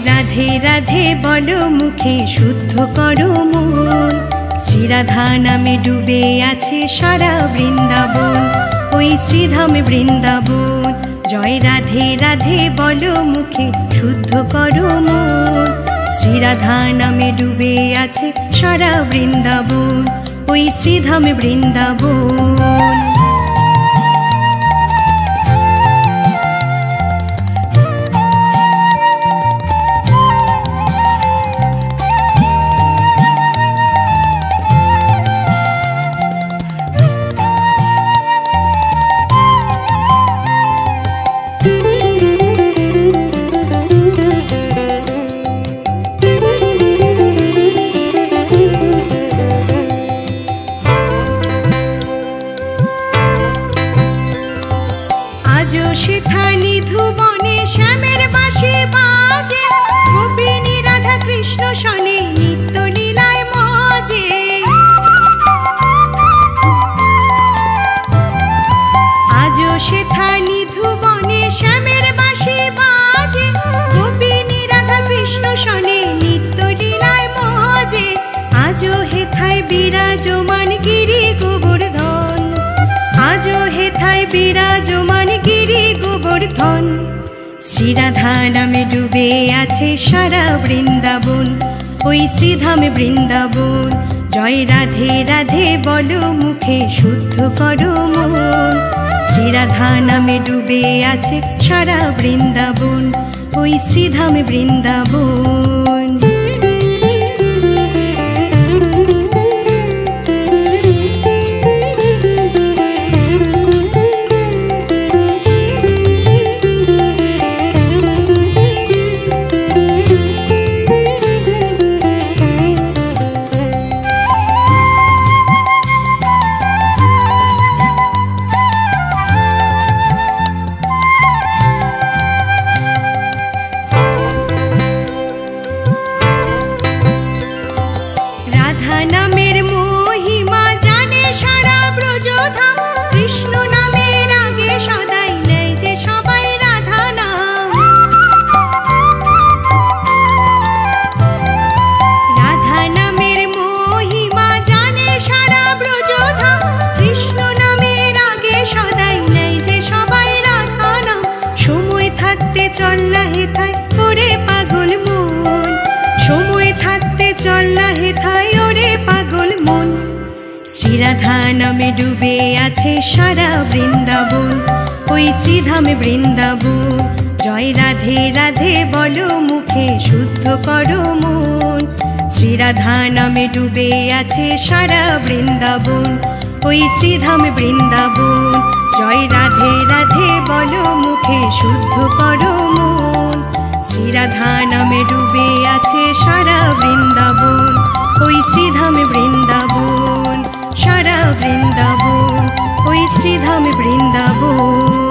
রাধে রাধে বলো মুখে শুদ্ধ করো মন। শ্রীরাধা নামে ডুবে আছে সারা বৃন্দাবন, ওই শ্রীধামে বৃন্দাবন। জয় রাধে রাধে বলো মুখে শুদ্ধ করো মন। শ্রীরাধা নামে ডুবে আছে সারা বৃন্দাবন, ওই শ্রীধামে বৃন্দাবন। বিরাজমান গিরি গোবর্ধন, আজো হেথায় বিরাজমান গিরি গোবর্ধন। শ্রীরাধা নামে ডুবে আছে সারা বৃন্দাবন, ওই শ্রীধামে বৃন্দাবন। জয় রাধে রাধে বলো মুখে শুদ্ধ করো মন। শ্রীরাধা নামে ডুবে আছে সারা বৃন্দাবন, ওই শ্রীধামে বৃন্দাবন। শ্রীরাধা নামে ডুবে আছে সারা বৃন্দাবন, ওই শ্রীধামে বৃন্দাবন। জয় রাধে রাধে বলো মুখে শুদ্ধ করো মন। শ্রীরাধা নামে ডুবে আছে সারা বৃন্দাবন, ওই শ্রীধামে বৃন্দাবন। জয় রাধে রাধে বলো মুখে শুদ্ধ করো মন। শ্রীরাধা নামে ডুবে আছে সারা বৃন্দাবন, ওই শ্রীধামে বৃন্দাবন। সারা বৃন্দাবন, ওই শ্রীধামে বৃন্দাবন।